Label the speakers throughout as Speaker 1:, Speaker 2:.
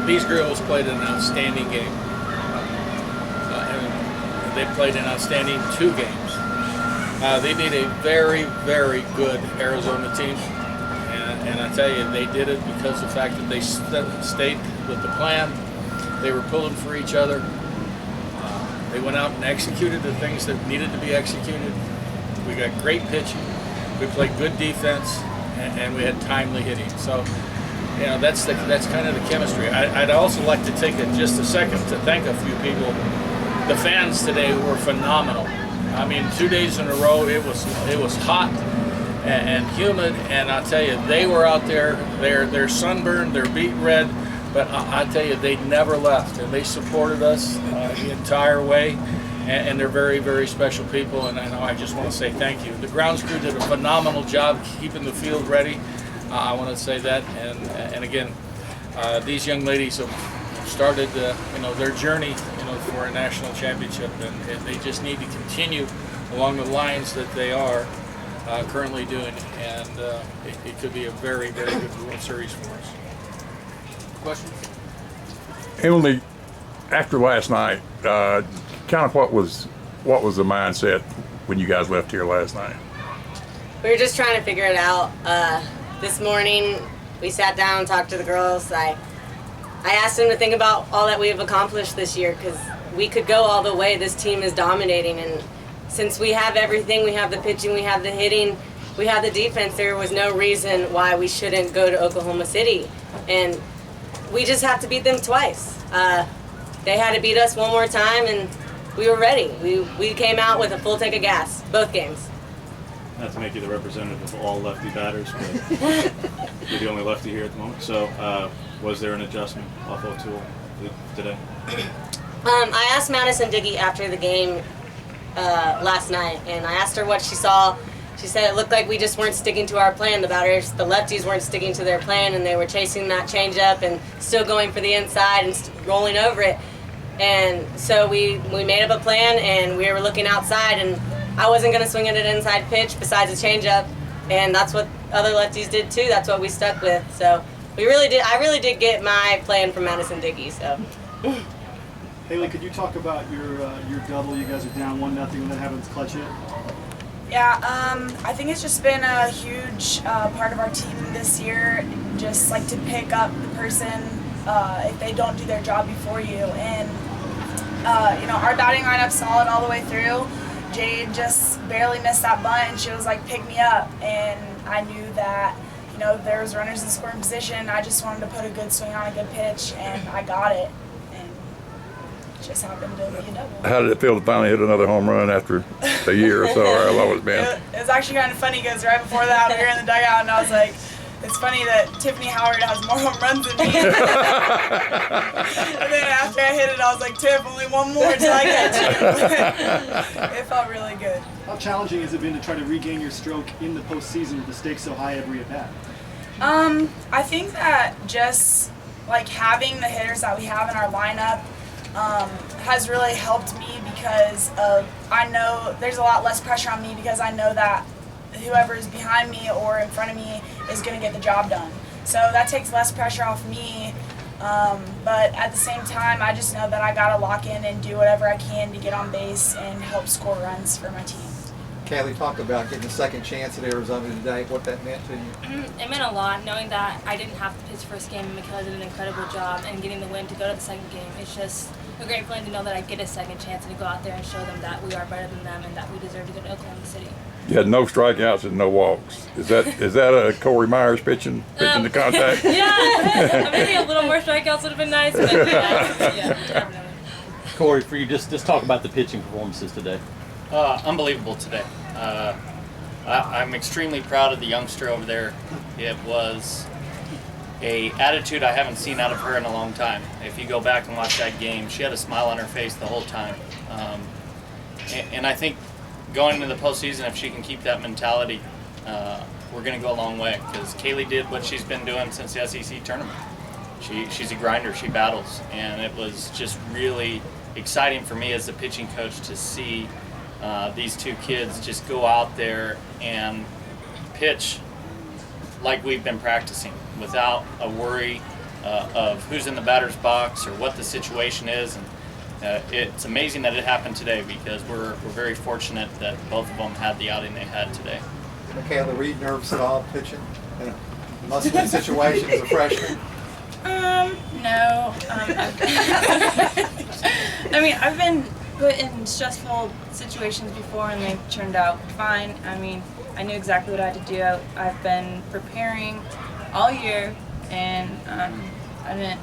Speaker 1: these girls played an outstanding game. And they played an outstanding 2 games. They need a very, very good Arizona team. And I tell you, they did it because of the fact that they stayed with the plan. They were pulling for each other. They went out and executed the things that needed to be executed. We got great pitching. We played good defense, and we had timely hitting. So, you know, that's kind of the chemistry. I'd also like to take just a second to thank a few people. The fans today were phenomenal. I mean, 2 days in a row, it was hot and humid, and I'll tell you, they were out there. They're sunburned, they're beet red, but I tell you, they never left, and they supported us the entire way. And they're very, very special people, and I just want to say thank you. The grounds crew did a phenomenal job keeping the field ready. I want to say that, and again, these young ladies have started, their journey, for a national championship, and they just need to continue along the lines that they are currently doing, and it could be a very, very good World Series for us. Questions?
Speaker 2: Emily, after last night, kind of what was the mindset when you guys left here last night?
Speaker 3: We were just trying to figure it out. This morning, we sat down and talked to the girls. I asked them to think about all that we have accomplished this year, because we could go all the way. This team is dominating, and since we have everything, we have the pitching, we have the hitting, we have the defense, there was no reason why we shouldn't go to Oklahoma City. And we just have to beat them twice. They had to beat us one more time, and we were ready. We came out with a full tank of gas, both games.
Speaker 4: Not to make you the representative of all lefty batters, but you're the only lefty here at the moment. So was there an adjustment off O'Toole today?
Speaker 3: I asked Madison Diggy after the game last night, and I asked her what she saw. She said it looked like we just weren't sticking to our plan. The batters, the lefties, weren't sticking to their plan, and they were chasing that changeup and still going for the inside and rolling over it. And so we made up a plan, and we were looking outside, and I wasn't going to swing at an inside pitch besides a changeup, and that's what other lefties did too. That's what we stuck with. So I really did get my plan from Madison Diggy. So.
Speaker 5: Haley, could you talk about your double? You guys are down 1-0 and then having to clutch it.
Speaker 6: Yeah, I think it's just been a huge part of our team this year, just like to pick up the person if they don't do their job before you. And our batting lineup's solid all the way through. Jade just barely missed that bunt, and she was like, pick me up. And I knew that, there was runners in scoring position. I just wanted to put a good swing on a good pitch, and I got it. And it just happened to be a double.
Speaker 2: How did it feel to finally hit another home run after a year or so, or how long it's been?
Speaker 6: It was actually kind of funny because right before that we were in the dugout, and I was like, it's funny that Tiffany Howard has more home runs than me. And then after I hit it, I was like, Tiff, only one more till I get you. It felt really good.
Speaker 5: How challenging has it been to try to regain your stroke in the postseason with the stakes so high every at bat?
Speaker 6: I think that just like having the hitters that we have in our lineup has really helped me, because I know there's a lot less pressure on me, because I know that whoever is behind me or in front of me is going to get the job done. So that takes less pressure off me, but at the same time, I just know that I got to lock in and do whatever I can to get on base and help score runs for my team.
Speaker 7: Kaylee, talk about getting a second chance at Arizona today, what that meant to you.
Speaker 8: It meant a lot, knowing that I didn't have to pitch first game and Michaela did an incredible job, and getting the win to go to the second game. It's just a great feeling to know that I get a second chance and to go out there and show them that we are better than them and that we deserve to go to Oklahoma City.
Speaker 2: You had no strikeouts and no walks. Is that a Corey Myers pitching to contact?
Speaker 8: Yeah, maybe a little more strikeouts would have been nice, but yeah, definitely.
Speaker 9: Corey, for you, just talk about the pitching performances today.
Speaker 10: Unbelievable today. I'm extremely proud of the youngster over there. It was a attitude I haven't seen out of her in a long time. If you go back and watch that game, she had a smile on her face the whole time. And I think going into the postseason, if she can keep that mentality, we're going to go a long way, because Kaylee did what she's been doing since the SEC tournament. She's a grinder, she battles, and it was just really exciting for me as the pitching coach to see these two kids just go out there and pitch like we've been practicing without a worry. of who's in the batter's box or what the situation is. And it's amazing that it happened today because we're very fortunate that both of them had the outing they had today.
Speaker 7: Michaela, were you nervous at all pitching in a must-win situation as a freshman?
Speaker 6: No. I mean, I've been put in stressful situations before and they turned out fine. I mean, I knew exactly what I had to do. I've been preparing all year and I didn't.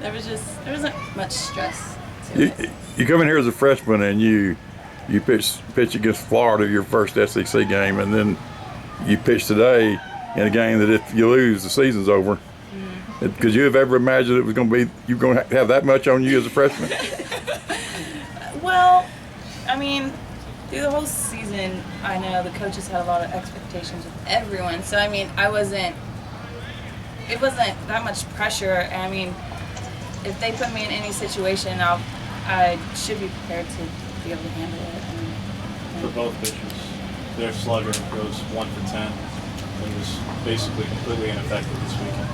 Speaker 6: there wasn't much stress to it.
Speaker 2: You come in here as a freshman and you pitch against Florida your first SEC game, and then you pitch today in a game that if you lose, the season's over. Could you have ever imagined it was going to be you're going to have that much on you as a freshman?
Speaker 6: Well, I mean, through the whole season, I know the coaches had a lot of expectations with everyone. So I mean, it wasn't that much pressure. I mean, if they put me in any situation, I should be prepared to be able to handle it.
Speaker 4: For both pitchers, their slugger goes 1 for 10 and was basically completely ineffective this weekend.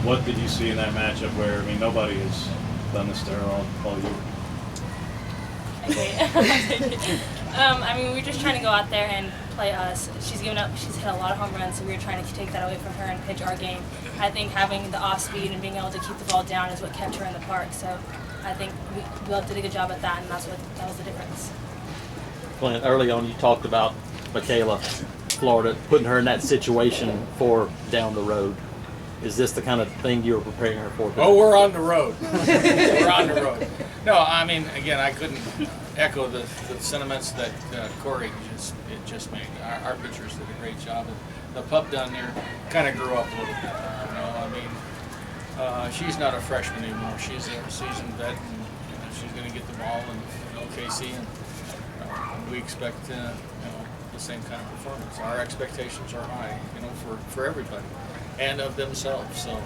Speaker 4: What did you see in that matchup where, I mean, nobody has done this to her all year?
Speaker 8: Okay. I mean, we were just trying to go out there and play us. She's hit a lot of home runs, so we were trying to take that away from her and pitch our game. I think having the off speed and being able to keep the ball down is what kept her in the park. So I think we both did a good job at that, and that was the difference.
Speaker 9: Clint, early on you talked about Michaela, Florida, putting her in that situation for down the road. Is this the kind of thing you were preparing her for?
Speaker 1: Oh, we're on the road. We're on the road. No, I mean, again, I couldn't echo the sentiments that Corey just made. Our pitchers did a great job. The pup down there kind of grew up a little bit. I mean, she's not a freshman anymore. She's a seasoned vet, and she's going to get the ball in OKC, and we expect the same kind of performance. Our expectations are high, for everybody and of themselves. So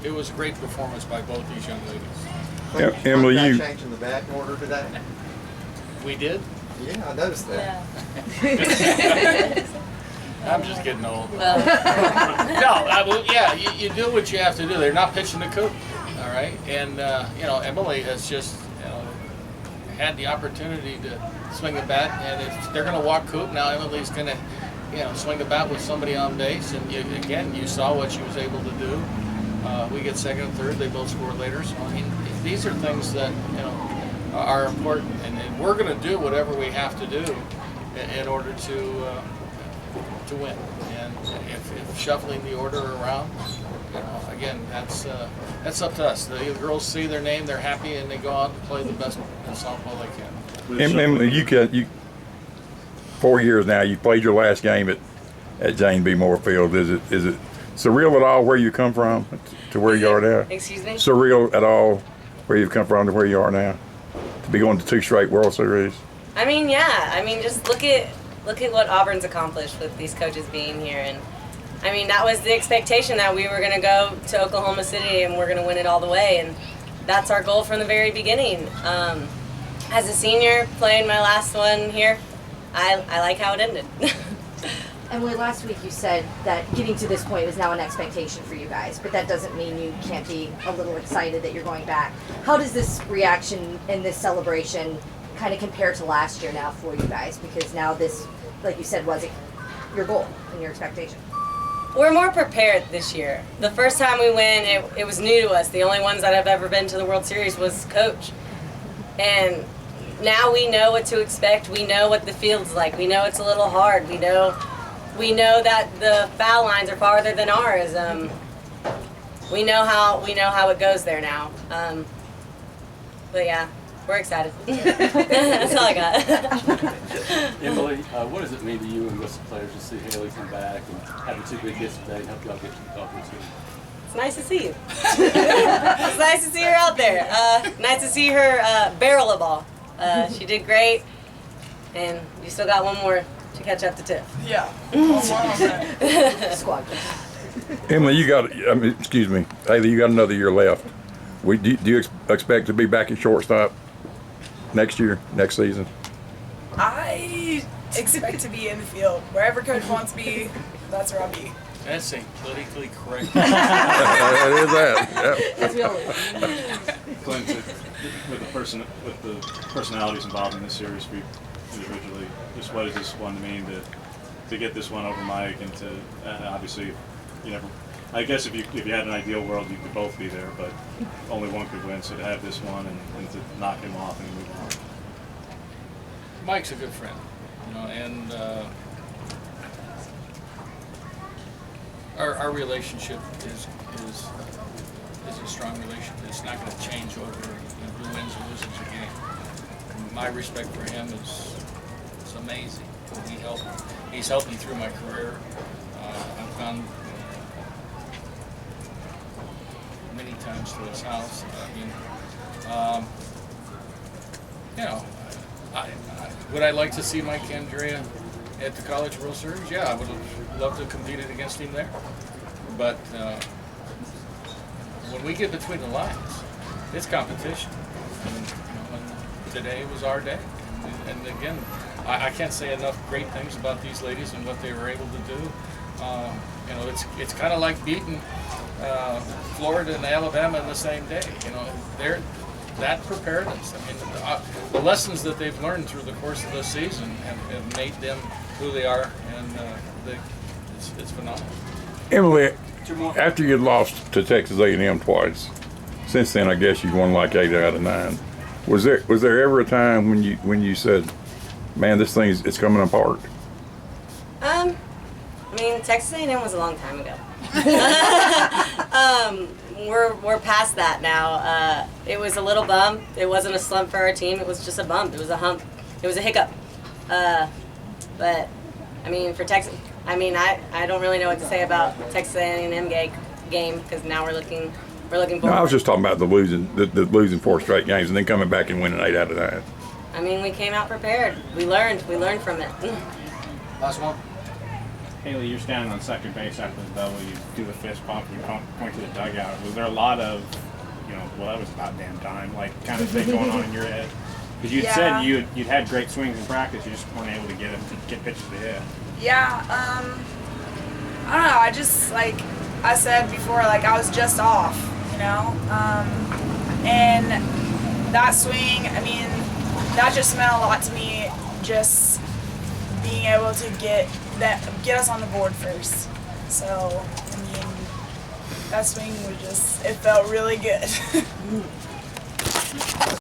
Speaker 1: it was a great performance by both these young ladies.
Speaker 7: Emily, you changing the batting order today?
Speaker 1: We did?
Speaker 7: Yeah, I noticed that.
Speaker 3: Yeah.
Speaker 1: I'm just getting old. No, you do what you have to do. They're not pitching the Coop, all right? And, Emily has just had the opportunity to swing the bat, and if they're going to walk Coop, now Emily's going to swing the bat with somebody on base, and you saw what she was able to do. We get second and third, they both score later. So I mean, these are things that are important, and we're going to do whatever we have to do in order to win. And if shuffling the order around, again, that's up to us. The girls see their name, they're happy, and they go out and play the best softball they can.
Speaker 2: Emily, you 4 years now. You played your last game at Jane B. Moore Field. Is it surreal at all where you come from to where you are now?
Speaker 3: Excuse me?
Speaker 2: Surreal at all where you've come from to where you are now? To be going to 2 straight World Series?
Speaker 3: I mean, yeah. I mean, just look at what Auburn's accomplished with these coaches being here. And I mean, that was the expectation that we were going to go to Oklahoma City and we're going to win it all the way. And that's our goal from the very beginning. As a senior, playing my last one here, I like how it ended.
Speaker 11: Emily, last week you said that getting to this point is now an expectation for you guys, but that doesn't mean you can't be a little excited that you're going back. How does this reaction and this celebration kind of compare to last year now for you guys? Because now this, like you said, was your goal and your expectation.
Speaker 3: We're more prepared this year. The first time we went, it was new to us. The only ones that have ever been to the World Series was Coach. And now we know what to expect. We know what the field's like. We know it's a little hard. We know that the foul lines are farther than ours. We know how it goes there now. But yeah, we're excited. That's all I got.
Speaker 12: Emily, what does it mean to you and the players to see Haley come back and having 2 big hits today and help y'all get to the top of the team?
Speaker 3: It's nice to see you. It's nice to see her out there. Nice to see her barrel a ball. She did great, and you still got one more to catch up to Tiff.
Speaker 6: Yeah.
Speaker 11: Squad.
Speaker 2: Emily, excuse me, Haley, you got another year left. Do you expect to be back at shortstop next season?
Speaker 6: I expect to be in the field. Wherever Coach wants me, that's where I'll be.
Speaker 1: That's ain't politically correct.
Speaker 2: That is that. Yep.
Speaker 11: As we always.
Speaker 4: Clint, with the personalities involved in this series for you individually, just what does this one mean to get this one over Mike, and to obviously, you never. I guess if you had an ideal world, you could both be there, but only one could win. So to have this one and to knock him off and move on.
Speaker 1: Mike's a good friend, and our relationship is a strong relationship. It's not going to change over who wins or loses a game. My respect for him is amazing. He's helping through my career. I've gone many times to his house. Would I like to see Mike Andrea at the College World Series? Yeah, I would have loved to have competed against him there. But when we get between the lines, it's competition. And today was our day. And again, I can't say enough great things about these ladies and what they were able to do. It's kind of like beating Florida and Alabama in the same day. That prepared us. I mean, the lessons that they've learned through the course of this season have made them who they are, and it's phenomenal.
Speaker 2: Emily, after you lost to Texas A&M twice, since then I guess you've won like 8 out of 9. Was there ever a time when you said, "Man, this it's coming apart"?
Speaker 3: I mean, Texas A&M was a long time ago. We're past that now. It was a little bump. It wasn't a slump for our team. It was just a bump. It was a hump. It was a hiccup. But I mean, for Texas, I don't really know what to say about Texas A&M game because now we're looking forward.
Speaker 2: No, I was just talking about the losing 4 straight games and then coming back and winning 8 out of 9.
Speaker 3: I mean, we came out prepared. We learned from it.
Speaker 1: Last one.
Speaker 13: Haley, you're standing on second base after the double. You do the fist pump, you point to the dugout. Was there a lot of, that was about damn time, like kind of thing going on in your head? Because you'd said you'd had great swings in practice, you just weren't able to get pitches to hit.
Speaker 6: Yeah, I don't know. I just, like I said before, I was just off, and that swing, that just meant a lot to me, just being able to get us on the board first. So, that swing was it felt really good.